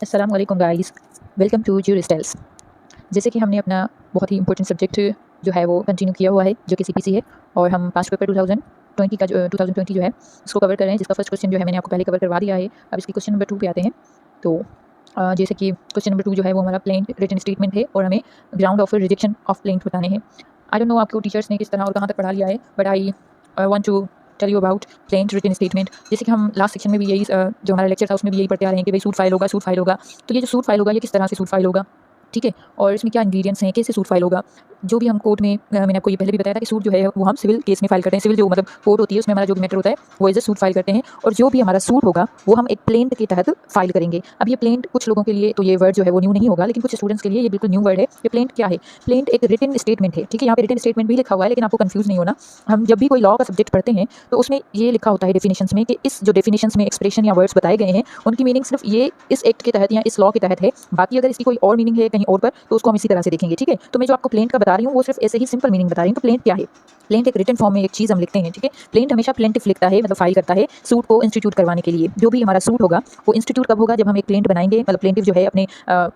अस्सलाम वालेकुम guys, welcome to ज्यूरिस्टाइल्स। जैसे कि हमने अपना बहुत ही इंपॉर्टेंट सब्जेक्ट जो है वो कंटिन्यू किया हुआ है जो कि सीपीसी है, और हम पास्ट पेपर 2020 का 2020 जो है उसको कवर कर रहे हैं, जिसका फर्स्ट क्वेश्चन जो है मैंने आपको पहले कवर करवा दिया है। अब इसकी क्वेश्चन नंबर 2 पे आते हैं। तो जैसे कि क्वेश्चन नंबर 2 जो है वो हमारा प्लेन रिटन स्टेटमेंट है और हमें ground of rejection of plaint बताने हैं। आई डोंट नो आपको टीचर्स ने किस तरह और कहाँ तक पढ़ा लिया है, but I want to tell you about plaint written statement. जैसे कि हम लास्ट सेक्शन में भी यही जो हमारा लेक्चर था उसमें भी यही पढ़ते आ रहे हैं कि भाई सूट फाइल होगा, सूट फाइल होगा। तो ये जो सूट फाइल होगा ये किस तरह से सूट फाइल होगा, ठीक है, और इसमें क्या इंग्रेडिएंट्स हैं, कैसे सूट फाइल होगा। जो भी हम कोर्ट में मैंने आपको ये पहले भी बताया था कि सूट जो है वो हम सिविल केस में फाइल करते हैं। सिविल जो मतलब कोर्ट होती है उसमें हमारा जो भी मैटर होता है वो एज ए सूट फाइल करते हैं, और जो भी हमारा सूट होगा वो हम एक प्लेंट के तहत फाइल करेंगे। अब ये प्लेंट कुछ लोगों के लिए तो ये वर्ड जो है वो न्यू नहीं होगा, लेकिन कुछ स्टूडेंट्स के लिए ये बिल्कुल न्यू वर्ड है। ये प्लेंट क्या है? प्लेंट एक रिटन स्टेटमेंट है, ठीक है। यहाँ पे रिटन स्टेटमेंट भी लिखा हुआ है, लेकिन आपको कंफ्यूज नहीं होना। हम जब भी कोई लॉ का सब्जेक्ट पढ़ते हैं तो उसमें ये लिखा होता है डेफिनेशंस में कि इस जो डेफिनेशंस में एक्सप्रेशन या वर्ड्स बताए गए हैं उनकी मीनिंग सिर्फ ये इस एक्ट के तहत या इस लॉ के तहत है। बाकी अगर इसकी कोई और मीनिंग है कहीं और पर तो उसको हम इसी तरह से देखेंगे, ठीक है। तो मैं जो आपको प्लेंट का बता रही हूँ वो सिर्फ ऐसे ही सिंपल मीनिंग बता रही हूँ। तो प्लेंट क्या है? प्लेंट एक रिटन फॉर्म में एक चीज़ हम लिखते हैं, ठीक है। प्लेंट हमेशा प्लेंटिफ लिखता है, मतलब फाइल करता है सूट को इंस्टीट्यूट करवाने के लिए। जो भी हमारा सूट होगा वो इंस्टीट्यूट कब होगा? जब हम एक प्लेंट बनाएंगे, मतलब प्लेंटिफ जो है अपने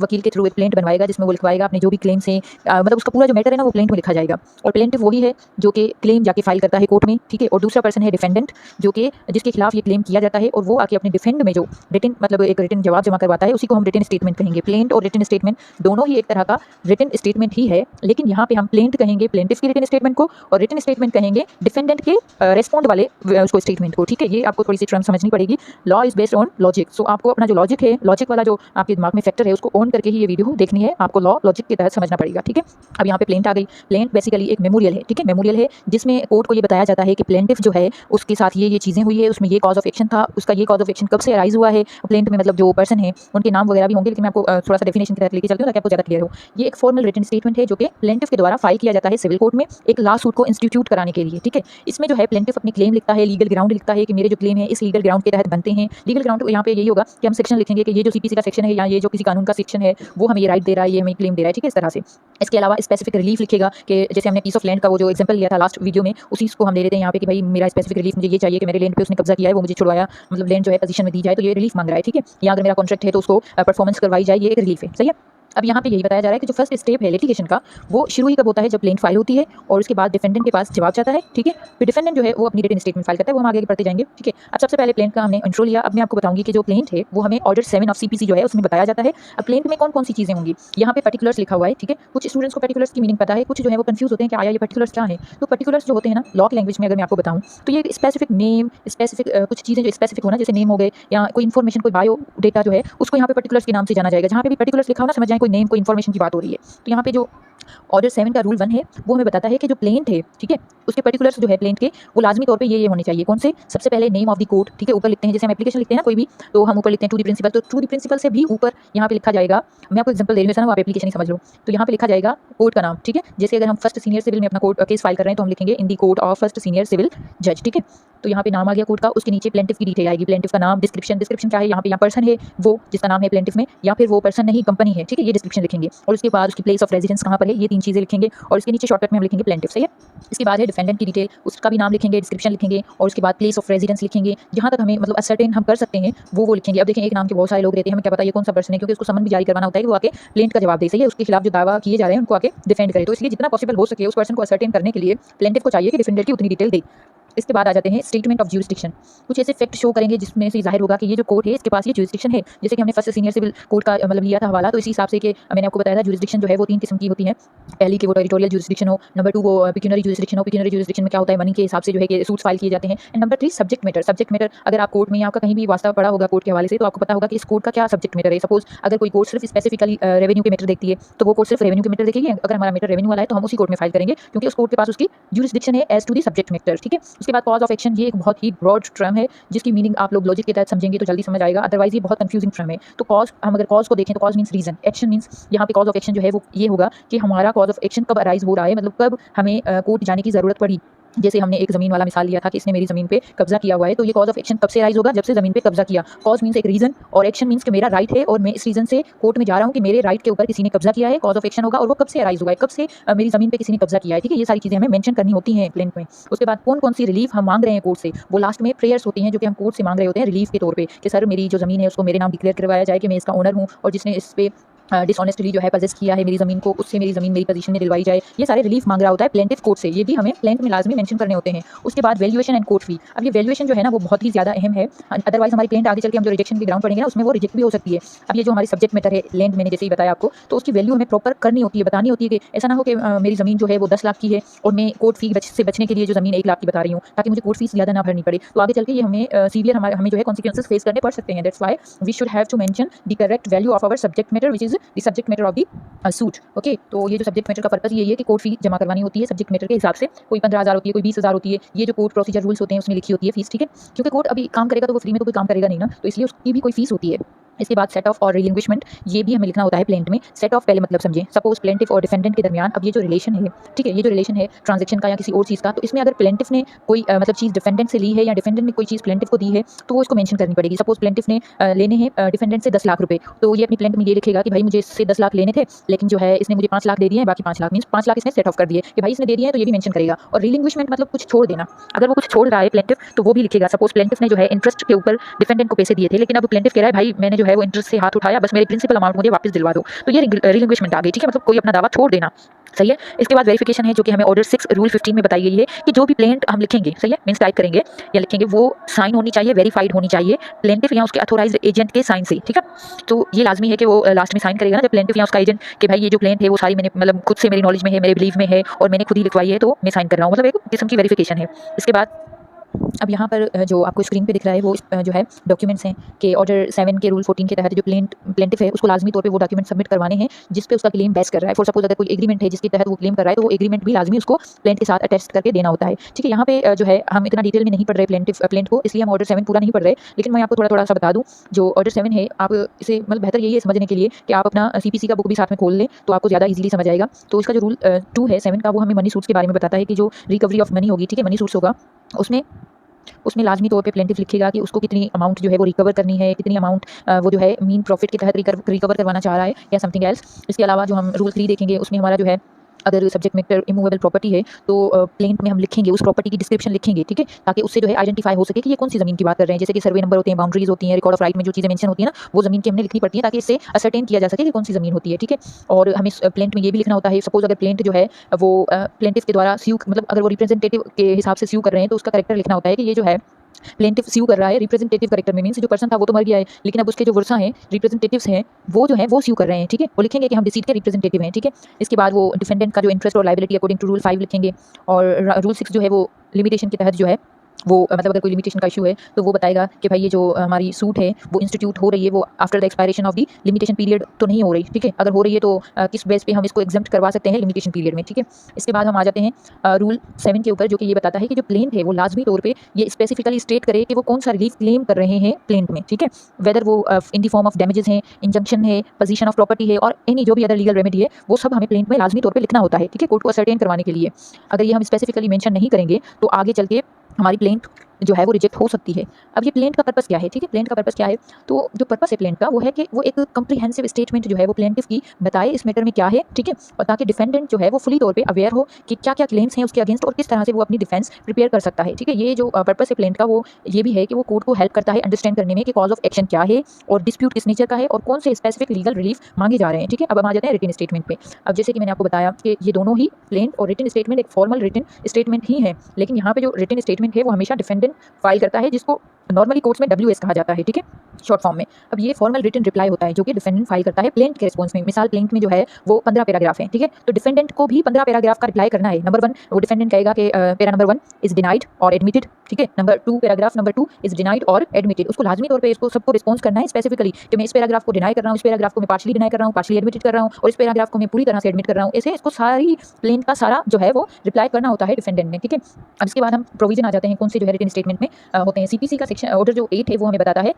वकील के थ्रू एक प्लेंट बनवाएगा जिसमें वो लिखवाएगा अपने जो भी क्लेम्स हैं, मतलब उसका पूरा जो मैटर है ना वो प्लेंट में लिखा जाएगा। और प्लेंटिफ वही है जो कि क्लेम जाके फाइल करता है कोर्ट में, ठीक है। और दूसरा पर्सन है डिफेंडेंट, जो कि जिसके खिलाफ ये क्लेम किया जाता है और वो आके अपने डिफेंड में जो रिटन मतलब एक रिटन जवाब जमा करवाता है उसी को हम रिटन स्टेटमेंट कहेंगे। प्लेंट और रिटन स्टेटमेंट दोनों ही एक तरह का रिटन स्टेटमेंट ही है, लेकिन यहाँ पे हम प्लेंट कहेंगे प्लेंटिफ की रिटन स्टेटमेंट को, और रिटन स्टेटमेंट कहेंगे डिफेंडेंट के रेस्पॉन्ड वाले उसको स्टेटमेंट को, ठीक है। ये आपको थोड़ी सी टर्म समझनी पड़ेगी। Law is based on logic, so आपको अपना जो लॉजिक है, लॉजिक वाला जो आपके दिमाग में फैक्टर है उसको ऑन करके ही ये वीडियो देखनी है। आपको लॉ लॉजिक के तहत समझना पड़ेगा, ठीक है। अब यहाँ पे प्लेंट आ गई। प्लेंट बेसिकली एक मेमोरियल है, ठीक है। मेमोरियल है जिसमें कोर्ट को ये बताया जाता है कि प्लेंटिफ जो है उसके साथ ये चीज़ें हुई है, उसमें ये कॉज ऑफ एक्शन था, उसका ये कॉज ऑफ एक्शन कब से अराइज हुआ है। प्लेंट में मतलब जो पर्सन है उनके नाम वगैरह भी होंगे, लेकिन मैं आपको थोड़ा सा डेफिनेशन के तहत लेके चलती हूँ ताकि आपको ज़्यादा क्लियर हो। ये एक फॉर्मल रिटन स्टेटमेंट है जो कि प्लेंटिफ के द्वारा फाइल किया जाता है सिविल कोर्ट में एक लॉ सूट को इंस्टीट्यूट कराने के लिए, ठीक है। इसमें जो है प्लेंटिफ अपनी क्लेम लिखता है, लीगल ग्राउंड लिखता है कि मेरे जो क्लेम है इस लीगल ग्राउंड के तहत बनते हैं। लीगल ग्राउंड यहाँ पे यही होगा कि हम सेक्शन लिखेंगे कि ये जो सीपीसी का सेक्शन है या ये जो किसी कानून का सेक्शन है वो हमें ये राइट दे रहा है, ये हमें क्लेम दे रहा है, ठीक है, इस तरह से। इसके अलावा स्पेसिफिक रिलीफ लिखेगा कि जैसे हमने पीस ऑफ लैंड का वो जो एग्जांपल लिया था लास्ट वीडियो में, उसी को हम ले लेते हैं यहाँ पे कि भाई मेरा स्पेसिफिक रिलीफ मुझे ये चाहिए कि मेरे लैंड पे उसने कब्जा किया है वो मुझे छुड़वाया, मतलब लैंड जो है पोजीशन में दी जाए, तो ये रिलीफ मांग रहा है, ठीक है। या अगर मेरा कॉन्ट्रैक्ट है तो उसको परफॉर्मेंस करवाई जाए, ये एक रिलीफ है, सही है। अब यहाँ पे यही बताया जा रहा है कि जो फर्स्ट स्टेप है लिटिगेशन का वो शुरू ही कब होता है? जब प्लेंट फाइल होती है और उसके बाद डिफेंडेंट के पास जवाब जाता है, ठीक है। फिर डिफेंडेंट जो है वो अपनी रिटन स्टेटमेंट फाइल करता है, वो हम आगे पढ़ते जाएंगे, ठीक है। अब सबसे पहले प्लेंट का हमने इंट्रो लिया। अब मैं आपको बताऊंगी कि जो प्लेंट है वो हमें ऑर्डर 7 ऑफ सीपीसी जो है उसमें बताया जाता है। अब प्लेंट में कौन कौन सी चीज़ें होंगी, यहाँ पे पर्टिकुलर्स लिखा हुआ है, ठीक है। कुछ स्टूडेंट्स को पर्टिकुलर्स की मीनिंग पता है, कुछ जो है वो कंफ्यूज होते हैं कि आया ये पर्टिकुलर्स क्या है। तो पर्टिकुलर्स जो होते हैं ना लॉ की लैंग्वेज में अगर मैं आपको बताऊँ तो ये स्पेसिफिक नेम, स्पेसिफिक कुछ चीज़ें जो स्पेसिफिक होना, जैसे नेम हो गए या कोई इन्फॉर्मेशन, कोई बायो डेटा जो है उसको यहाँ पे पर्टिकुलर्स के नाम से जाना जाएगा। जहाँ पे भी पर्टिकुलर्स लिखा हो ना समझ जाए कोई नेम कोई इन्फॉर्मेशन की बात हो रही है। तो यहाँ पे जो ऑर्डर 7 का रूल 1 है वो हमें बताता है कि जो प्लेंट है, ठीक है, उसके पर्टिकुलर्स जो है प्लेंट के वो लाजमी तौर पे ये होने चाहिए। कौन से? सबसे पहले नेम ऑफ द कोर्ट, ठीक है, ऊपर लिखते हैं। जैसे हम एप्लीकेशन लिखते हैं ना कोई भी, तो हम ऊपर लिखते हैं टू द प्रिंसिपल, तो टू द प्रिंसिपल से भी ऊपर यहाँ पे लिखा जाएगा। मैं आपको एग्जांपल दे रही हूँ ना, आप एप्लीकेशन ही समझ लो। तो यहाँ पे लिखा जाएगा कोर्ट का नाम, ठीक है। जैसे अगर हम फर्स्ट सीनियर सिविल में अपना कोर्ट केस फाइल कर रहे हैं तो हम लिखेंगे in the court of first senior civil जज, ठीक है। तो यहाँ पे नाम आ गया कोर्ट का, उसके नीचे प्लेंटिफ की डिटेल आएगी, प्लेंटिफ का नाम, डिस्क्रिप्शन, डिस्क्रिप्शन क्या है, यहाँ पे यहाँ पर्सन है वो जिसका नाम है प्लेंटिफ में, या फिर वो पर्सन नहीं कंपनी है, ठीक है, ये डिस्क्रिप्शन लिखेंगे। और उसके बाद उसकी प्लेस ऑफ रेजिडेंस कहाँ पर है, ये 3 चीज़ें लिखेंगे। और इसके नीचे शॉर्टकट में हम लिखेंगे प्लेंटिफ, सही है। इसके बाद है डिफेंडेंट की डिटेल, उसका भी नाम लिखेंगे, डिस्क्रिप्शन लिखेंगे, और उसके बाद प्लेस ऑफ रेजिडेंस लिखेंगे। जहाँ तक हमें मतलब असर्टेन हम कर सकते हैं वो लिखेंगे। अब देखें एक नाम के बहुत सारे लोग रहते हैं, हमें क्या पता ये कौन सा पर्सन है, क्योंकि उसको समन भी जारी करवाना होता है कि वो आके प्लेंट का जवाब दे, सही है, उसके खिलाफ जो दावा किए जा रहे हैं उनको आके डिफेंड करे। तो इसलिए जितना पॉसिबल हो सके उस पर्सन को असर्टेन करने के लिए प्लेंटिफ को चाहिए कि डिफेंडर की उतनी डिटेल दे। इसके बाद आ जाते हैं स्टेटमेंट ऑफ ज्यूरिसडिक्शन। कुछ ऐसे फैक्ट शो करेंगे जिसमें से जाहिर होगा कि ये जो कोर्ट है इसके पास ये ज्यूरिसडिक्शन है। जैसे कि हमने फर्स्ट सीनियर सिविल कोर्ट का मतलब लिया था हवाला, तो इसी हिसाब से कि मैंने आपको बताया था ज्यूरिसडिक्शन जो है वो 3 किस्म की होती है। पहली कि वो टेरिटोरियल ज्यूरिसडिक्शन हो, नंबर 2 वो पिक्यूनरी ज्यूरिसडिक्शन हो। पिक्यूनरी ज्यूरिसडिक्शन में क्या होता है, मनी के हिसाब से जो है कि सूट्स फाइल किए जाते हैं। And number 3 subject matter. Subject matter अगर आप कोर्ट में आपका कहीं भी वास्ता पड़ा होगा कोर्ट के हवाले से तो आपको पता होगा कि इस कोर्ट का क्या सब्जेक्ट मैटर है। सपोज अगर कोई कोर्ट सिर्फ स्पेसिफिकली रेवेन्यू के मैटर देखती है तो वो कोर्ट सिर्फ रेवेन्यू के मैटर देखेगी। अगर हमारा मैटर रेवेन्यू वाला है तो हम उसी कोर्ट में फाइल करेंगे क्योंकि उस कोर्ट के पास उसकी ज्यूरिसडिक्शन है as to the subject matter, ठीक है। उसके बाद कॉज ऑफ एक्शन, ये एक बहुत ही ब्रॉड टर्म है जिसकी मीनिंग आप लोग लॉजिक के तहत समझेंगे तो जल्दी समझ आएगा, अदरवाइज ये बहुत कंफ्यूजिंग टर्म है। तो कॉज, हम अगर कॉज को देखें तो cause means reason, action means यहाँ पे कॉज ऑफ एक्शन जो है वो ये होगा कि हमारा कॉज ऑफ एक्शन कब अराइज हो रहा है, मतलब कब हमें कोर्ट जाने की ज़रूरत पड़ी। जैसे हमने एक ज़मीन वाला मिसाल लिया था कि इसने मेरी ज़मीन पे कब्जा किया हुआ है, तो ये कॉज ऑफ एक्शन कब से राइज होगा, जब से ज़मीन पे कब्जा किया। कॉज मीन्स एक रीज़न और एक्शन मीन्स कि मेरा राइट है और मैं इस रीज़न से कोर्ट में जा रहा हूँ कि मेरे राइट के ऊपर किसी ने कब्जा किया है। कॉज ऑफ एक्शन होगा और वो कब से राइज होगा, कब से मेरी ज़मीन पे किसी ने कब्जा किया है। ठीक है, ये सारी चीज़ें हमें मेंशन करनी होती हैं प्लेंट में। उसके बाद कौन कौन सी रिलीफ हम मांग रहे हैं कोर्ट से, वो लास्ट में प्रेयर्स होती हैं जो कि हम कोर्ट से मांग रहे होते हैं रिलीफ के तौर पर कि सर मेरी जो ज़मीन है उसको मेरे नाम डिक्लेयर करवाया जाए कि मैं इसका ओनर हूँ, और जिसने इस पे डिसऑनेस्टली जो है पजेस किया है मेरी ज़मीन को, उससे मेरी ज़मीन मेरी पोजीशन में दिलवाई जाए। ये सारे रिलीफ मांग रहा होता है प्लेंटिफ कोर्ट से, ये भी हमें प्लेंट में लाजमी मेंशन करने होते हैं। उसके बाद वैल्यूएशन एंड कोर्ट फी। अब ये वैल्यूएशन जो है ना वो बहुत ही ज़्यादा अहम है, अदरवाइज हमारी प्लेंट आगे चल के हम जो रिजेक्शन के ग्राउंड पढ़ेंगे ना उसमें वो रिजेक्ट भी हो सकती है। अब ये जो हमारी सब्जेक्ट मैटर है लैंड, मैंने जैसे ही बताया आपको, तो उसकी वैल्यू हमें प्रॉपर करनी होती है, बतानी होती है कि ऐसा ना हो कि मेरी ज़मीन जो है वो 10 लाख की है और मैं कोर्ट फी से बचने के लिए जो ज़मीन 1 लाख की बता रही हूँ ताकि मुझे कोर्ट फीस ज़्यादा ना भरनी पड़े, तो आगे चल के ये हमें सीवियर हमें जो है कॉन्सिक्वेंसेस फेस करने पड़ सकते हैं। That's why we should have to mention the correct value of our subject matter which is the subject matter of the suit. Okay, तो ये जो सब्जेक्ट मैटर का पर्पस यही है कि कोर्ट फी जमा करवानी होती है सब्जेक्ट मैटर के हिसाब से। कोई 15,000 होती है, कोई 20,000 होती है, ये जो कोर्ट प्रोसीजर रूल्स होते हैं उसमें लिखी होती है फीस। ठीक है, क्योंकि कोर्ट अभी काम करेगा तो वो फ्री में तो कोई काम करेगा नहीं ना, तो इसलिए उसकी भी कोई फीस होती है। इसके बाद सेट ऑफ और रिलिंग्विशमेंट, ये भी हमें लिखना होता है प्लेंट में। सेट ऑफ पहले मतलब समझें, सपोज प्लेंटिफ और डिफेंडेंट के दरमियान अब ये जो रिलेशन है, ठीक है, ये जो रिलेशन है ट्रांजैक्शन का या किसी और चीज़ का, तो इसमें अगर प्लेंटिफ ने कोई मतलब चीज़ डिफेंडेंट से ली है या डिफेंडेंट ने कोई चीज़ प्लेंटिफ को दी है तो वो इसको मेंशन करनी पड़ेगी। सपोज प्लेंटिफ ने लेने हैं डिफेंडेंट से 10 लाख रुपए, तो ये अपनी प्लेंट में ये लिखेगा कि भाई मुझे इससे 10 लाख लेने थे, लेकिन जो है इसने मुझे 5 लाख दे दिए हैं, बाकी 5 लाख मीन्स 5 लाख इसने सेट ऑफ कर दिए कि भाई इसने दे दिए हैं, तो ये भी मेंशन करेगा। और रिलिंग्विशमेंट मतलब कुछ छोड़ देना, अगर वो कुछ छोड़ रहा है प्लेंटिफ तो वो भी लिखेगा। सपोज प्लेंटिफ ने जो है इंटरेस्ट के ऊपर डिफेंडेंट को पैसे दिए थे, लेकिन अब प्लेंटिफ कह रहा है भाई मैंने जो है वो इंटरेस्ट से हाथ उठाया, बस मेरे प्रिंसिपल अमाउंट मुझे वापस दिलवा दो, तो ये रिलिंग्विशमेंट आ गई। ठीक है, मतलब कोई अपना दावा छोड़ देना। सही है। इसके बाद वेरिफिकेशन है जो कि हमें ऑर्डर 6 रूल 15 में बताई गई है कि जो भी प्लेंट हम लिखेंगे, सही है, मींस टाइप करेंगे या लिखेंगे, वो साइन होनी चाहिए, वेरीफाइड होनी चाहिए प्लेंटिफ या उसके अथोराइज्ड एजेंट के साइन से। ठीक है, तो ये लाजमी है कि वो लास्ट में साइन करेगा ना जब प्लेंटिफ या उसका एजेंट कि भाई ये जो प्लेंट है वो सारी मैंने मतलब खुद से मेरी नॉलेज में है, मेरे बिलीव में है और मैंने खुद ही लिखवाई है, तो मैं साइन कर रहा हूँ, मतलब एक किस्म की वेरिफिकेशन है। इसके बाद अब यहाँ पर जो आपको स्क्रीन पे दिख रहा है वो जो है डॉक्यूमेंट्स हैं कि ऑर्डर 7 के रूल 14 के तहत जो प्लेंटिफ है उसको लाजमी तौर पे वो डॉक्यूमेंट सबमिट करवाने हैं जिस पे उसका क्लेम बेस कर रहा है। फॉर सपोज अगर कोई एग्रीमेंट है जिसके तहत वो क्लेम कर रहा है तो वो एग्रीमेंट भी लाजमी उसको प्लेंट के साथ अटैच करके देना होता है। ठीक है, यहाँ पे जो है हम इतना डिटेल में नहीं पढ़ रहे प्लेंट को, इसलिए हम ऑर्डर 7 पूरा नहीं पढ़ रहे, लेकिन मैं आपको थोड़ा थोड़ा सा बता दूँ। जो ऑर्डर 7 है आप इसे मतलब बेहतर यही है समझने के लिए कि आप अपना CPC का बुक भी साथ में खोल लें तो आपको ज़्यादा ईजिली समझ आएगा। तो इसका जो रूल 2 है 7 का, वो हमें मनी सूट्स के बारे में बताता है कि जो रिकवरी ऑफ मनी होगी, ठीक है, मनी सूट्स होगा, उसमें लाजमी तौर पे प्लेंटिफ लिखेगा कि उसको कितनी अमाउंट जो है वो रिकवर करनी है, कितनी अमाउंट वो जो है मीन प्रॉफिट के तहत रिकवर करवाना चाह रहा है या समथिंग एल्स। इसके अलावा जो हम रूल 3 देखेंगे उसमें हमारा जो है अगर सब्जेक्ट मैटर इमूवेबल प्रॉपर्टी है तो प्लेंट में हम लिखेंगे उस प्रॉपर्टी की डिस्क्रिप्शन लिखेंगे, ठीक है, ताकि उससे जो है आइडेंटिफाई हो सके कि ये कौन सी ज़मीन की बात कर रहे हैं। जैसे कि सर्वे नंबर होते हैं, बाउंड्रीज होती हैं, रिकॉर्ड ऑफ राइट में जो चीज़ें मेंशन होती है ना वो ज़मीन की हमने लिखनी पड़ती है ताकि इससे असरटेन किया जा सके कि कौन सी ज़मीन होती है। ठीक है, और हमें प्लेंट में ये भी लिखना होता है, सपोज अगर प्लेंट जो है वो प्लेंटिफ के द्वारा स्यू मतलब अगर वो रिप्रेजेंटेटिव के हिसाब से स्यू कर रहे हैं तो उसका करेक्टर लिखना होता है कि ये जो है प्लेंटिफ स्यू कर रहा है रिप्रेजेंटेटिव करेक्टर में, मींस जो पर्सन था वो तो मर गया है लेकिन अब उसके जो वर्सा हैं रिप्रेजेंटेटिव्स हैं वो जो है वो स्यू कर रहे हैं। ठीक है, वो लिखेंगे कि हम डिसीट के रिप्रेजेंटेटिव हैं। ठीक है, इसके बाद वो डिफेंडेंट का जो इंटरेस्ट और लायबिलिटी अकॉर्डिंग टू रूल 5 लिखेंगे, और रूल 6 जो है वो लिमिटेशन के तहत जो है वो मतलब अगर कोई लिमिटेशन का इशू है तो वो बताएगा कि भाई ये जो हमारी सूट है वो इंस्टीट्यूट हो रही है वो after the expiration of the limitation period तो नहीं हो रही। ठीक है, अगर हो रही है तो किस बेस पे हम इसको एग्जेम्प्ट करवा सकते हैं लिमिटेशन पीरियड में। ठीक है, इसके बाद हम आ जाते हैं रूल 7 के ऊपर जो कि ये बताता है कि जो प्लेंट है वो लाजमी तौर पे ये स्पेसिफिकली स्टेट करे कि वो कौन सा रिलीफ क्लेम कर रहे हैं प्लेंट में। ठीक है, वेदर वो in the form of damages हैं, इंजंक्शन है, पोजीशन ऑफ प्रॉपर्टी है और एनी जो भी अदर लीगल रेमेडी है वो सब हमें प्लेंट में लाजमी तौर पर लिखना होता है। ठीक है, कोर्ट को असरटेन करवाने के लिए। अगर ये हम स्पेसिफिकली मेंशन नहीं करेंगे तो आगे चल के हमारी प्लेंट जो है वो रिजेक्ट हो सकती है। अब ये प्लेंट का पर्पस क्या है? ठीक है, प्लेंट का पर्पस क्या है? तो जो पर्पस है प्लेंट का वो है कि वो एक कम्प्रीहेंसिव स्टेटमेंट जो है वो प्लेंटिफ की बताए इस मैटर में क्या है। ठीक है, और ताकि डिफेंडेंट जो है वो फुली तौर पे अवेयर हो कि क्या क्या क्लेम्स हैं उसके अगेंस्ट और किस तरह से वो अपनी डिफेंस प्रिपेयर कर सकता है। ठीक है, ये जो पर्पस है प्लेंट का वो ये भी है कि वो कोर्ट को हेल्प करता है अंडरस्टैंड करने में कि कॉज ऑफ एक्शन क्या है और डिस्प्यूट किस नेचर का है और कौन से स्पेसिफिक लीगल रिलीफ मांगे जा रहे हैं। ठीक है, अब हम आ जाते हैं रिटन स्टेटमेंट पे। अब जैसे कि मैंने आपको बताया कि ये दोनों ही प्लेंट और रिटन स्टेटमेंट एक फॉर्मल रिटन स्टेटमेंट ही है, लेकिन यहाँ पे जो रिटन स्टेटमेंट है वो हमेशा डिफेंडेंट फाइल करता है जिसको नॉर्मली कोर्ट्स में WS कहा जाता है। ठीक है, शॉर्ट फॉर्म में। अब ये फॉर्मल रिटन रिप्लाई होता है जो कि डिफेंडेंट फाइल करता है प्लेंट के रिस्पॉन्स में। मिसाल प्लेंट में जो है वो 15 पैराग्राफ है। ठीक है, तो डिफेंडेंट को भी 15 पैराग्राफ का रिप्लाई करना है। नंबर 1 वो डिफेंडेंट कहेगा कि पैरा नंबर 1 इज डिनाइड और एडमिटेड। ठीक है, number 2 paragraph number 2 is denied और एडमिटेड। उसको लाजमी तौर पे इसको सबको रिस्पॉन्स करना है स्पेसिफिकली कि मैं इस पैराग्राफ को डिनाई कर रहा हूँ, इस पैराग्राफ को मैं पार्शली डिनाई कर रहा हूँ, पार्शली एडमिटेड कर रहा हूँ और इस पैराग्राफ को मैं पूरी तरह से एडमिट कर रहा हूँ। ऐसे इसको सारी प्लेंट का सारा जो है वो रिप्लाई करना होता है डिफेंडेंट ने। ठीक है, अब इसके बाद हम प्रोविजन आ जाते हैं कौन से जो है रिटन स्टेटमेंट में होते हैं। CPC का सेक्शन ऑर्डर जो 8 है वो हमें बताता है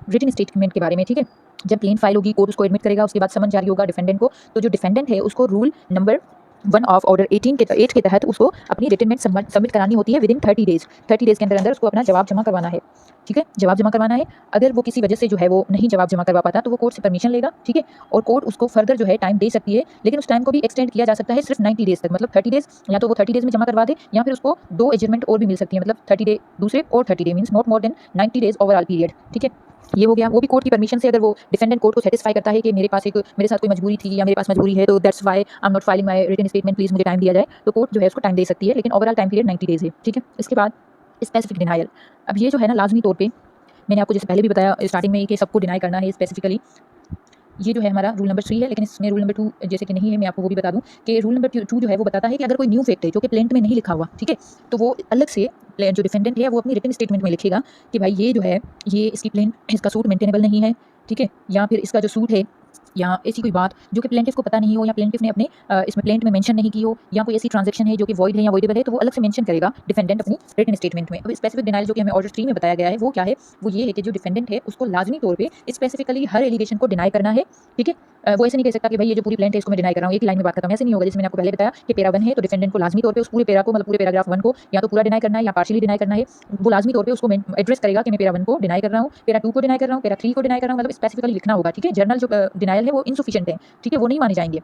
रिटन स्टेटमेंट के बारे में। ठीक है, जब प्लेन फाइल होगी कोर्ट उसको एडमिट करेगा, उसके बाद समन जारी होगा डिफेंडेंट को, तो जो डिफेंडेंट है उसको रूल नंबर 1 ऑफ ऑर्डर 8 के तहत उसको अपनी रिटन में सबमिट करानी होती है विदिन 30 डेज़ के अंदर अंदर उसको अपना जवाब जमा करवाना है। ठीक है, जवाब जमा करवाना है। अगर वो किसी वजह से जो है वो नहीं जवाब जमा करवा पाता तो वो कोर्ट से परमिशन लेगा। ठीक है, और कोर्ट उसको फर्दर जो है टाइम दे सकती है, लेकिन उस टाइम को भी एक्सटेंड किया जा सकता है सिर्फ 90 डेज़ तक। मतलब 30 डेज़, या तो वो 30 डेज़ में जमा करवा दे, या फिर उसको 2 एडजमेंट और भी मिल सकती है। मतलब 30 डे दूसरे और 30 day means not more than 90 days overall period. ठीक है, ये हो गया। वो भी कोर्ट की परमिशन से, अगर वो डिफेंडेंट कोर्ट को सेटिस्फाई करता है कि मेरे साथ कोई मजबूरी थी या मेरे पास मजबूरी है, तो that's why I am not filing my written statement, please मुझे टाइम दिया जाए, तो कोर्ट जो है उसको टाइम दे सकती है, लेकिन ओवरऑल टाइम पीरियड 90 डेज है। ठीक है, इसके बाद स्पेसिफिक डिनायल। अब ये जो है ना, लाजमी तौर पर मैंने आपको जैसे पहले भी बताया स्टार्टिंग में कि सबको डिनाई करना है स्पेसिफिकली। ये जो है हमारा रूल नंबर 3 है, लेकिन इसमें रूल नंबर 2 जैसे कि नहीं है, मैं आपको वो भी बता दूं कि रूल नंबर 2 जो है वो बताता है कि अगर कोई न्यू फैक्ट है जो कि प्लेंट में नहीं लिखा हुआ, ठीक है, तो वो अलग से जो डिफेंडेंट है वो अपनी रिटन स्टेटमेंट में लिखेगा कि भाई ये जो है ये इसकी प्लेंट, इसका सूट मेंटेनेबल नहीं है। ठीक है, या फिर इसका जो सूट है या ऐसी कोई बात जो कि प्लेंटिफ को पता नहीं हो, या प्लेंटिफ ने अपने इसमें प्लेंट में मेंशन नहीं की हो, या कोई ऐसी ट्रांजैक्शन है जो कि वॉइड है या वॉइडेबल है, तो वो अलग से मेंशन करेगा डिफेंडेंट अपनी रिटन स्टेटमेंट में। अब स्पेसिफिक डिनाइल जो कि हमें ऑर्डर 3 में बताया गया है वो क्या है, वो ये है कि जो डिफेंडेंट है उसको लाजमी तौर पे स्पेसिफिकली हर एलिगेशन को डिनाई करना है। ठीक है, वो ऐसे नहीं कह सकता कि भाई ये जो पूरी प्लेंट है इसको मैं डिनाई कर रहा हूँ, एक लाइन में बात करता हूँ, ऐसे नहीं होगा। जैसे मैंने आपको पहले बताया कि पैरा 1 है तो डिफेंडेंट को लाजमी तौर पे उस पूरे पैरा को, मतलब पूरे पैराग्राफ 1 को या तो पूरा डिनाई करना है या पार्शियली डिनाई करना है। वो लाजमी तौर पे उसको एड्रेस करेगा कि मैं पैरा 1 को डिनाई कर रहा हूँ, पैरा 2 को डिनाई कर रहा हूँ, पैरा 3 को डिनाई कर रहा हूँ, मतलब स्पेसिफिकली लिखना होगा। ठीक है, जर्नल जो डिनाइल है वो इनसफिशिएंट है, ठीक है, वो नहीं माने जाएंगे।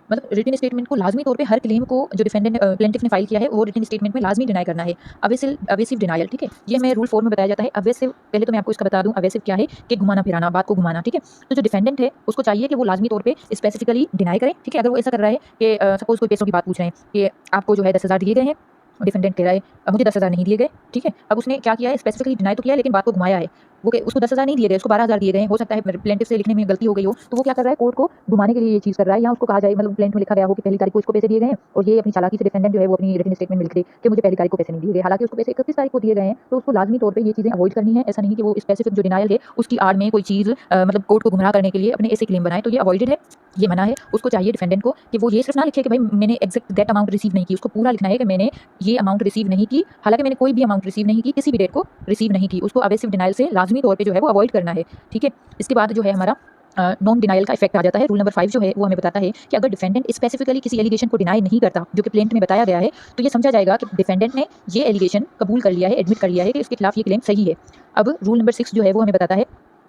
मतलब रिटन स्टेटमेंट को लाजमी तौर पे हर क्लेम को जो डिफेंडेंट प्लेंटिफ ने फाइल किया है वो रिटन स्टेटमेंट में लाजमी डिनाई करना है। अवेसिव डिनायल, ठीक है, ये हमें रूल 4 में बताया जाता है। अवेसिव, पहले तो मैं आपको इसका बता दूं, अवेसिव क्या है कि घुमाना फिराना, बात को घुमाना। ठीक है, तो जो डिफेंडेंट है उसको चाहिए कि वो लाजमी तौर पे स्पेसिफिकली डिनाई करे। ठीक है, अगर वो ऐसा कर रहा है कि सपोज कोई पैसों की बात पूछ रहे हैं कि आपको जो है 10,000 दिए गए हैं, डिफेंडेंट कह रहा है मुझे 10,000 नहीं दिए गए। ठीक है, अब उसने क्या किया है, स्पेसिफिकली डिनाई तो किया है लेकिन बात को घुमाया है। वो उसको 10,000 नहीं दिए गए, उसको 12,000 दिए गए। हो सकता है प्लेंटिफ से लिखने में गलती हो गई हो, तो वो क्या कर रहा है, कोर्ट को घुमाने के लिए ये चीज़ कर रहा है। या उसको कहा जाए, मतलब प्लेंट में लिखा गया हो कि पहली तारीख को इसको पैसे दिए गए हैं, और ये अपनी चालाकी से डिफेंडेंट जो है वो अपनी रिटन स्टेटमेंट में लिख दे कि मुझे पहली तारीख को पैसे नहीं दिए गए, हालांकि उसको पैसे 31 तारीख को दिए गए हैं। तो उसको लाजमी तौर पर ये चीज़ें अवॉइड करनी है। ऐसा नहीं कि वो स्पेसिफिक जो डिनायल है उसकी आड़ में कोई चीज़ मतलब कोर्ट को गुमराह करने के लिए अपने ऐसे क्लेम बनाए, तो ये अवॉइडेड है, ये मना है। उसको चाहिए डिफेंडेंट को कि वो ये सिर्फ ना लिखे कि भाई मैंने एग्जैक्ट दैट अमाउंट रिसीव नहीं की, उसको पूरा लिखना है कि मैंने ये अमाउंट रिसीव नहीं की, हालांकि मैंने कोई भी अमाउंट रिसीव नहीं की, किसी भी डेट को रिसीव नहीं की। उसको अवेसिव डिनाइल से लाजमी तौर पे जो है वो अवॉइड करना है। ठीक है, इसके बाद जो है हमारा नॉन डिनाइल का इफेक्ट आ जाता है। रूल नंबर 5 जो है वो हमें बताता है कि अगर डिफेंडेंट स्पेसिफिकली किसी एलिगेशन को डिनाई नहीं करता जो कि प्लेंट में बताया गया है, तो ये समझा जाएगा कि डिफेंडेंट ने ये एलिगेशन कबूल कर लिया है, एडमिट कर लिया है कि इसके खिलाफ ये क्लेम सही है। अब रूल नंबर 6 जो है वो हमें बताता है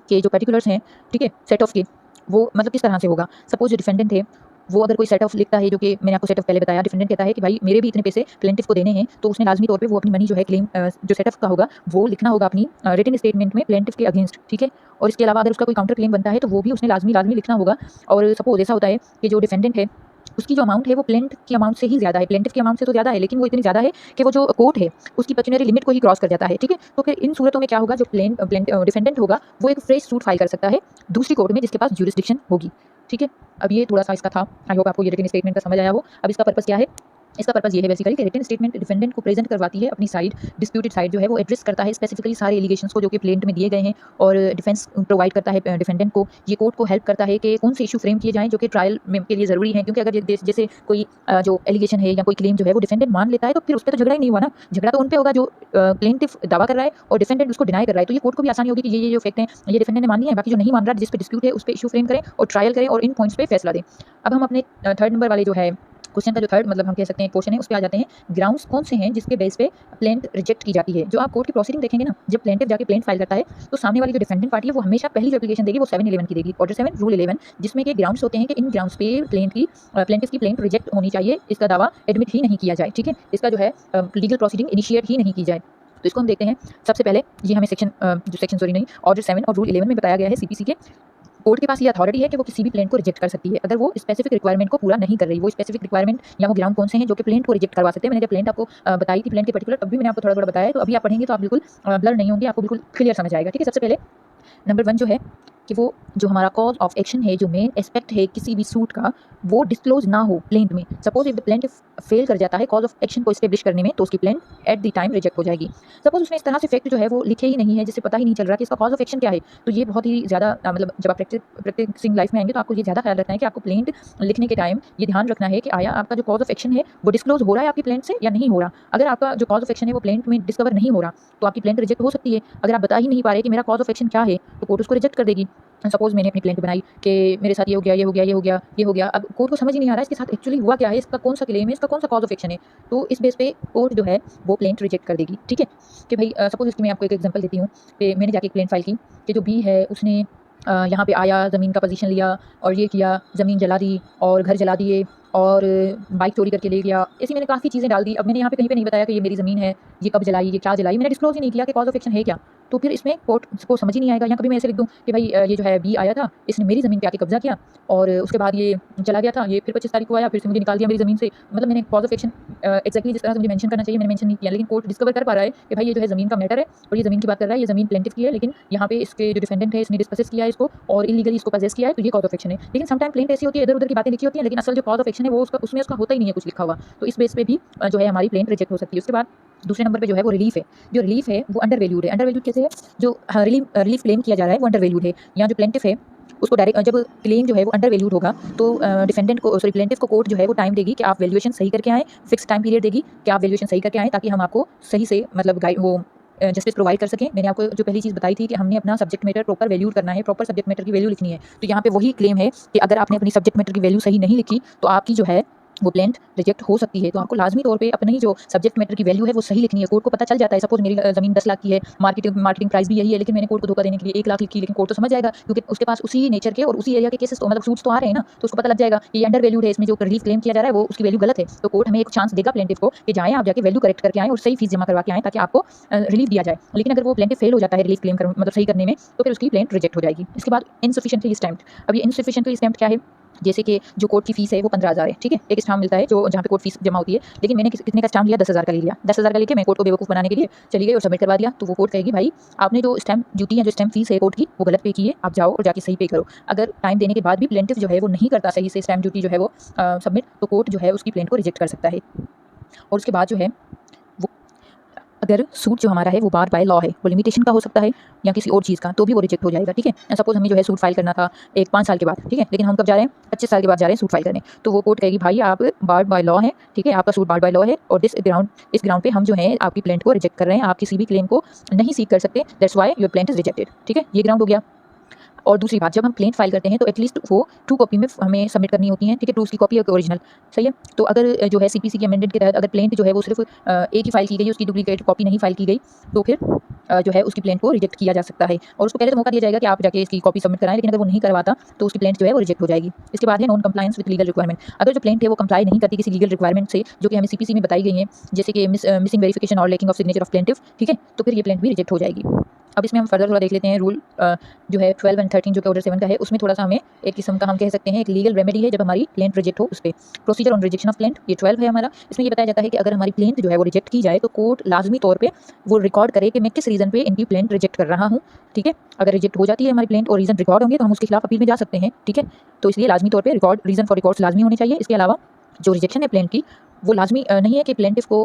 कि जो पर्टिकुलर्स हैं, ठीक है, सेट ऑफ के, वो मतलब किस तरह से होगा। सपोज जो डिफेंडेंट है वो अगर कोई सेट ऑफ लिखता है, जो कि मैंने आपको सेट ऑफ पहले बताया, डिफेंडेंट कहता है कि भाई मेरे भी इतने पैसे प्लेंटिफ को देने हैं, तो उसने लाजमी तौर पे वो अपनी मनी जो है क्लेम जो सेट ऑफ का होगा वो लिखना होगा अपनी रिटन स्टेटमेंट में प्लेंटिफ के अगेंस्ट। ठीक है, और इसके अलावा अगर उसका कोई काउंटर क्लेम बनता है तो वो भी उसने लाजमी लिखना होगा। और सपोज ऐसा होता है कि जो डिफेंडेंट है उसकी जो अमाउंट है वो प्लेंट की अमाउंट से ही ज़्यादा है, प्लेंटिफ की अमाउंट से तो ज़्यादा है, लेकिन वो इतनी ज़्यादा है कि वो जो कोर्ट है उसकी पेक्यूनियरी लिमिट को ही क्रॉस कर जाता है। ठीक है, तो फिर इन सूरतों में क्या होगा, जो डिफेंडेंट होगा वो एक फ्रेश सूट फाइल कर सकता है दूसरी कोर्ट में जिसके पास ज्यूरिसडिक्शन होगी। ठीक है, अब ये थोड़ा सा इसका था, आई होप आपको ये रिटन स्टेटमेंट का समझ आया हो। अब इसका पर्पस क्या है, इसका पर्पस ये है बेसिकली कि रिटन स्टेटमेंट डिफेंडेंट को प्रेजेंट करवाती है अपनी साइड, डिस्प्यूटेड साइड जो है वो एड्रेस करता है स्पेसिफिकली सारे एलिगेशंस को जो कि प्लेंट में दिए गए हैं, और डिफेंस प्रोवाइड करता है डिफेंडेंट को। ये कोर्ट को हेल्प करता है कि कौन से इशू फ्रेम किए जाएं जो कि ट्रायल में के लिए ज़रूरी है, क्योंकि अगर जैसे कोई जो एलिगेशन है या कोई क्लेम जो है वो डिफेंडेंट मान लेता है तो फिर उस पर तो झगड़ा ही नहीं हुआ ना, झगड़ा तो उन पे होगा जो प्लेंटिफ दावा कर रहा है और डिफेंडेंट उसको डिनाई कर रहा है। तो ये कोर्ट को भी आसानी होगी कि ये जो फैक्ट है ये डिफेंडेंट ने मान लिया है, बाकी जो नहीं मान रहा जिस पे डिस्प्यूट है उस पर इशू फ्रेम करें और ट्रायल करें और इन पॉइंट्स पे फैसला दें। अब हम अपने थर्ड नंबर वाले जो है क्वेश्चन का जो थर्ड मतलब हम कह सकते हैं पोर्शन है उस पर आ जाते हैं। ग्राउंड्स कौन से हैं जिसके बेस पे प्लेंट रिजेक्ट की जाती है। जो आप कोर्ट की प्रोसीडिंग देखेंगे ना, जब प्लेंटिफ जाके प्लेंट फाइल करता है तो सामने वाली जो डिफेंडेंट पार्टी है वो हमेशा पहली जो एप्लीकेशन देगी वो 711 की देगी, ऑर्डर 7 रूल 11, जिसमें के ग्राउंड्स होते हैं कि इन ग्राउंड्स पे प्लेंटिफ की प्लेंट रिजेक्ट होनी चाहिए, इसका दावा एडमिट ही नहीं किया जाए। ठीक है, इसका जो है लीगल प्रोसीडिंग इनिशिएट ही नहीं की जाए। तो इसको हम देखते हैं। सबसे पहले ये हमें ऑर्डर 7 और रूल 11 में बताया गया है सीपीसी के कोर्ट के पास ये अथॉरिटी है कि वो किसी भी प्लेंट को रिजेक्ट कर सकती है अगर वो स्पेसिफिक रिक्वायरमेंट को पूरा नहीं कर रही। वो स्पेसिफिक रिक्वायरमेंट या वो ग्राउंड कौन से हैं जो कि प्लेंट को रिजेक्ट करवा सकते हैं। मैंने जब प्लेंट आपको बताई थी प्लेंट के पर्टिकुलर, तब भी मैंने आपको थोड़ा थोड़ा बताया है, तो अभी आप पढ़ेंगे तो आप बिल्कुल ब्लर नहीं होंगे, आपको बिल्कुल क्लियर समझ आएगा। ठीक है, सबसे पहले नंबर 1 जो है कि वो जो हमारा कॉज ऑफ एक्शन है, जो मेन एस्पेक्ट है किसी भी सूट का, वो डिस्क्लोज ना हो प्लेंट में। Suppose if the plaint fail कर जाता है कॉज ऑफ एक्शन को एस्टेब्लिश करने में, तो उसकी plaint at the time reject हो जाएगी। सपोज उसने इस तरह से फैक्ट जो है वो लिखे ही नहीं है, जिससे पता ही नहीं चल रहा कि इसका कॉज ऑफ एक्शन क्या है, तो ये बहुत ही ज़्यादा मतलब जब आप प्रैक्टिसिंग लाइफ में आएंगे तो आपको ये ज़्यादा ख्याल रखना है कि आपको प्लेंट लिखने के टाइम ये ध्यान रखना है कि आया आपका जो कॉज ऑफ एक्शन है वो डिस्क्लोज हो रहा है आपकी प्लेंट से या नहीं हो रहा। अगर आपका जो कॉज ऑफ एक्शन है वो प्लेंट में डिस्कवर नहीं हो रहा तो आपकी प्लेंट रिजेक्ट हो सकती है। अगर आप बता ही नहीं पा रहे कि मेरा कॉज ऑफ एक्शन क्या है तो कोर्ट उसको रिजेक्ट कर देगी। सपोज़ मैंने अपनी क्लेंट बनाई कि मेरे साथ ये हो गया, ये हो गया, ये हो गया, ये हो गया। अब कोर्ट को समझ ही नहीं आ रहा है इसके साथ एक्चुअली हुआ क्या है, इसका कौन सा क्लेम है, इसका कौन सा कॉज़ ऑफ एक्शन है। तो इस बेस पे कोर्ट जो है वो प्लेंट रिजेक्ट कर देगी, ठीक है। कि भाई सपोज़ इसकी मैं आपको एक एग्जांपल देती हूँ कि मैंने जाके प्लेंट फाइल की कि जो बी है उसने यहाँ पे आया, ज़मीन का पोजीशन लिया और ये किया, ज़मीन जला दी और घर जला दिए और बाइक चोरी करके ले गया। ऐसी मैंने काफ़ी चीज़ें डाल दी। अब मैंने यहाँ पे कहीं पे नहीं बताया कि ये मेरी ज़मीन है, ये कब जलाई, ये क्या जलाई, मैंने डिस्क्लोज़ ही नहीं किया कि कॉज़ ऑफ एक्शन है क्या। तो फिर इसमें कोर्ट को समझ ही नहीं आएगा। या कभी मैं ऐसे लिख दूँ कि भाई ये जो है बी आया था, इसने मेरी ज़मीन पे आके कब्ज़ा किया और उसके बाद ये चला गया था, ये फिर 25 तारीख को आया, फिर से मुझे निकाल दिया मेरी ज़मीन से। मतलब मैंने कॉज़ ऑफ एक्शन एक्ज़ैक्टली जिस तरह से मुझे मेंशन करना चाहिए मैंने मेंशन नहीं किया, लेकिन कोर्ट डिस्कवर कर पा रहा है कि भाई ये जो है ज़मीन का मैटर है और ये ज़मीन की बात कर रहा है, ये ज़मीन प्लेंटिफ की है, लेकिन यहाँ पे इसके जो डिफेंडेंट है इसने डिस्पोसेस किया है इसको और इल्लीगली इसको पजेस किया है, तो ये कॉज़ ऑफ एक्शन है। लेकिन समटाइम प्लेंट ऐसी होती है, इधर-उधर की बातें लिखी होती हैं, लेकिन असल जो कॉज़ ऑफ एक्शन है वो उसका उसमें उसका होता ही नहीं है कुछ लिखा हुआ। तो इस बेस पे भी जो है हमारी प्लेंट रिजेक्ट हो सकती है। उसके बाद दूसरे नंबर पे जो है वो रिलीफ है। जो रिलीफ है वो अंडर वैल्यूड है। अंडर वैल्यूड कैसे है? जो रिलीफ क्लेम किया जा रहा है वो अंडर वैल्यूड है। यहाँ जो प्लेंटिफ है उसको डायरेक्ट जब क्लेम जो है वो अंडर वैल्यूड होगा तो डिफेंडेंट को सॉरी प्लेंटिफ को कोर्ट जो है वो टाइम देगी कि आप वैल्यूएशन सही करके आएँ, फिक्स टाइम पीरियड देगी कि आप वैल्यूएशन सही करके आएँ ताकि हम आपको सही से मतलब गाइड वो जस्टिस प्रोवाइड कर सकें। मैंने आपको जो पहली चीज़ बताई थी कि हमने अपना सब्जेक्ट मैटर प्रॉपर वैल्यूड करना है, प्रॉपर सब्जेक्ट मैटर की वैल्यू लिखनी है। तो यहाँ पे वही क्लेम है कि अगर आपने अपनी सब्जेक्ट मैटर की वैल्यू सही नहीं लिखी तो आपकी जो है वो प्लेंट रिजेक्ट हो सकती है। तो आपको लाजमी तौर पे अपनी जो सब्जेक्ट मैटर की वैल्यू है वो सही लिखनी है। कोर्ट को पता चल जाता है सपोज मेरी ज़मीन 10 लाख की है, मार्केटिंग प्राइस भी यही है, लेकिन मैंने कोर्ट को धोखा देने के लिए 1 लाख लिखी, लेकिन कोर्ट तो समझ जाएगा क्योंकि उसके पास उसी नेचर के और उसी एरिया के केसेस तो मतलब सूट्स तो आ रहे हैं ना, तो उसको पता लग जाएगा कि ये अंडर वैल्यूड है, इसमें जो रिलीफ क्लेम किया जा रहा है वो उसकी वैल्यू गलत है। तो कोर्ट हमें एक चांस देगा प्लेंटिफ को कि जाएँ आप जाके वैल्यू करेक्ट करके आएँ और सही फीस जमा करवा के आएँ ताकि आपको रिलीफ दिया जाए। लेकिन अगर वो प्लेंटिफ फेल हो जाता है रिलीफ क्लेम मतलब सही करने में तो फिर उसकी प्लेंट रिजेक्ट हो जाएगी। इसके बाद इनसफिशिएंटली स्टैम्प्ड। अब ये इनसफिशिएंटली स्टैम्प्ड क्या है? जैसे कि जो कोर्ट की फीस है वो 15,000 है, ठीक है। एक स्टाम्प मिलता है जो जहाँ पे कोर्ट फीस जमा होती है, लेकिन मैंने कितने का स्टाम्प लिया 10,000 का ले लिया। 10,000 का लेके मैं कोर्ट को बेवकूफ़ बनाने के लिए चली गई और सबमिट करवा दिया। तो वो कोर्ट कहेगी भाई आपने जो स्टैम्प ड्यूटी या जो स्टैम्प फीस है कोर्ट की वो गलत पे की है, आप जाओ और जाके सही पे करो। अगर टाइम देने के बाद भी प्लेंटिफ जो है वो नहीं करता सही से स्टैम्प ड्यूटी जो है वो सबमिट, तो कोर्ट जो है उसकी प्लेंट को रिजेक्ट कर सकता है। और उसके बाद जो है अगर सूट जो हमारा है वो बार बाय लॉ है, वो लिमिटेशन का हो सकता है या किसी और चीज़ का, तो भी वो रिजेक्ट हो जाएगा, ठीक है। सपोज हमें जो है सूट फाइल करना था 5 साल के बाद, ठीक है, लेकिन हम कब जा रहे हैं 25 साल के बाद जा रहे हैं सूट फाइल करने। तो वो कोर्ट कहेगी भाई आप बार बाय लॉ है, ठीक है, आपका सूट बार बाय लॉ है और इस ग्राउंड पे हम जो है आपकी प्लेंट को रिजेक्ट कर रहे हैं, आप किसी भी क्लेम को नहीं सीख कर सकते, that's why your plaint is rejected, ठीक है, ये ग्राउंड हो गया। और दूसरी बात, जब हम प्लेंट फाइल करते हैं तो एटलीस्ट वो 2 कॉपी में हमें सबमिट करनी होती है, ठीक है, 2 उसकी कॉपी और ओरिजिनल, सही है। तो अगर जो है सीपीसी के अमेंडमेंट के तहत अगर प्लेंट जो है वो सिर्फ एक ही फाइल की गई, उसकी डुप्लीकेट कॉपी नहीं फाइल की गई, तो फिर जो है उसकी प्लेंट को रिजेक्ट किया जा सकता है और उसको पहले तो मौका दिया जाएगा कि आप जाके इसकी कॉपी सबमिट कराएं, लेकिन अगर वो नहीं करवाता तो उसकी प्लेंट जो है वो रिजेक्ट हो जाएगी। इसके बाद है non compliance with legal requirement. अगर जो प्लेंट है वो कंप्लाई नहीं करती किसी लीगल रिक्वायरमेंट से जो कि हमें सीपीसी में बताई गई है, जैसे कि मिसिंग वेरिफिकेशन और lacking of signature of plaintiff, ठीक है, तो फिर ये प्लेंट भी रिजेक्ट हो जाएगी। अब इसमें हम फर्दर थोड़ा देख लेते हैं रूल जो है 12 एंड 13 जो कि ऑर्डर 7 का है, उसमें थोड़ा सा हमें एक किस्म का हम कह सकते हैं एक लीगल रेमेडी है जब हमारी प्लेंट रिजेक्ट हो उस पर। Procedure on rejection of plaint, ये 12 है हमारा। इसमें ये बताया जाता है कि अगर हमारी प्लेंट जो है वो रिजेक्ट की जाए तो कोर्ट लाजमी तौर पे वो रिकॉर्ड करे कि मैं किस रीज़न पे इनकी प्लेंट रिजेक्ट कर रहा हूँ, ठीक है। अगर रिजेक्ट हो जाती है हमारी प्लेंट और रीज़न रिकॉर्ड होंगे तो हम उसके खिलाफ अपील में जा सकते हैं, ठीक है। तो इसलिए लाजमी तौर पर रीज़न फॉर रिकॉर्ड्स लाजमी होने चाहिए। इसके अलावा जो रिजेक्शन है प्लेंट की वो लाजमी नहीं है कि प्लेंटिफ को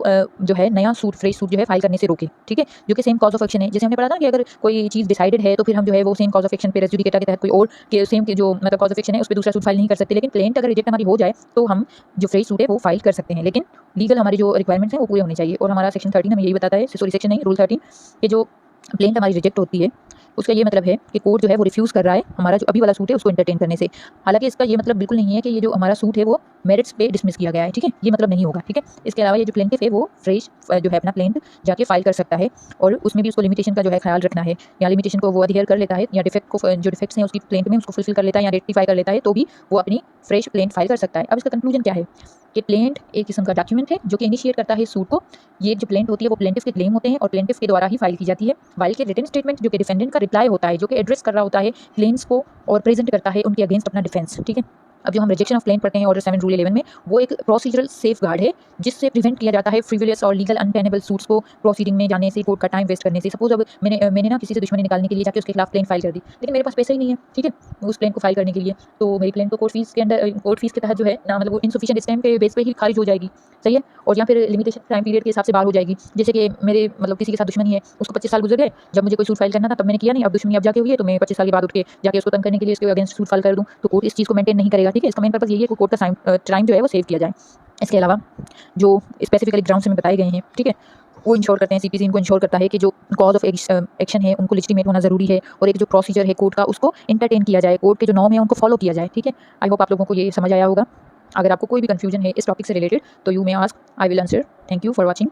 जो है नया फ्रेश सूट जो है फाइल करने से रोके, ठीक है, जो कि सेम कॉज ऑफ एक्शन है। जैसे हमने पढ़ा था कि अगर कोई चीज़ डिसाइडेड है तो फिर हम जो है वो सेम कॉज ऑफ एक्शन पे रेस जुडिकेटा के तहत कोई और के सेम के जो मतलब कॉज ऑफ एक्शन है उस पर दूसरा सूट फाइल नहीं कर सकते, लेकिन प्लेंट अगर रिजेक्ट हमारी हो जाए तो हम जो फ्रेश सूट है वो फाइल कर सकते हैं, लेकिन लीगल हमारी जो रिक्वायरमेंट्स हैं वो पूरे होने चाहिए। और हमारा सेक्शन 13 हमें यही बताता है, सॉरी सेक्शन नहीं, रूल 13, कि जो प्लेंट हमारी रिजेक्ट होती है उसका ये मतलब है कि कोर्ट जो है वो रिफ्यूज़ कर रहा है हमारा जो अभी वाला सूट है उसको एंटरटेन करने से। हालांकि इसका ये मतलब बिल्कुल नहीं है कि ये जो हमारा सूट है वो मेरिट्स पे डिसमिस किया गया है, ठीक है, ये मतलब नहीं होगा, ठीक है। इसके अलावा ये जो प्लेंटिफ है वो फ्रेश जो है अपना प्लेंट जाके फाइल कर सकता है और उसमें भी उसको लिमिटेशन का जो है ख्याल रखना है, या लिमिटेशन को वो अडहेयर कर लेता है या डिफेक्ट को जो डिफेक्ट्स हैं उसकी प्लेंट में उसको फुलफिल कर लेता है या रेक्टिफाई कर लेता है तो भी वो अपनी फ्रेश प्लेंट फाइल कर सकता है। अब इसका कंक्लूजन क्या है कि प्लेंट एक किस्म का डॉक्यूमेंट है जो कि इनिशिएट करता है सूट को। ये जो प्लेंट होती है वो प्लेंटिफ के क्लेम होते हैं और प्लेंटिफ के द्वारा ही फाइल की जाती है, वाइल के रिटन स्टेटमेंट जो कि डिफेंडेंट का रिप्लाई होता है जो कि एड्रेस कर रहा होता है क्लेम्स को और प्रेजेंट करता है उनके अगेंस्ट अपना डिफेंस, ठीक है। अब जो हम रिजेक्शन ऑफ प्लेंट पढ़ते हैं ऑर्डर 7 रूल 11 में, वो एक प्रोसीजरल सेफ गार्ड है जिससे प्रिवेंट किया जाता है फ्रिवुलियस और लीगल अनटेनेबल सूट्स को प्रोसीडिंग में जाने से, कोर्ट का टाइम वेस्ट करने से। सपोज अब मैंने ना किसी से दुश्मनी निकालने के लिए जाके उसके खिलाफ प्लेंट फाइल कर दी, लेकिन मेरे पास पैसा ही नहीं है, ठीक है, उस प्लेंट को फाइल करने के लिए, तो मेरी प्लेंट को कोर्ट फीस के तहत जो है ना मतलब वो इनसफिशिएंट स्टैम्प के बेस पे ही खारिज हो जाएगी, सही है। और या फिर लिमिटेशन टाइम पीरियड के हिसाब से बाहर हो जाएगी। जैसे कि मेरे मतलब किसी के साथ दुश्मनी है, उसको 25 साल गुजर गए, जब मुझे कोई सूट फाइल करना था तब मैंने किया नहीं, अब दुश्मनी अब जाके हुई है तो मैं 25 साल के बाद उठ के जाके उसको तंग करने के लिए इसके अगेंस्ट सूट फाइल कर दूँ, तो कोर्ट इस चीज़ को मेंटेन नहीं करेगा, ठीक है। इसका मेन पर्पस यही है कि कोर्ट का टाइम जो है वो सेव किया जाए। इसके अलावा जो स्पेसिफिकली ग्राउंड से में बताए गए हैं, ठीक है, वो इंश्योर करते हैं, सीपीसी इनको इंश्योर करता है कि जो कॉज ऑफ एक्शन है उनको लेजिटिमेट होना ज़रूरी है, और एक जो प्रोसीजर है कोर्ट का उसको एंटरटेन किया जाए, कोर्ट के जो नॉर्म है उनको फॉलो किया जाए। ठीक है, आई होप आप लोगों को ये समझ आया होगा। अगर आपको कोई भी कन्फ्यूजन है इस टॉपिक से रिलेटेड तो you may ask, I will answer. Thank you for watching.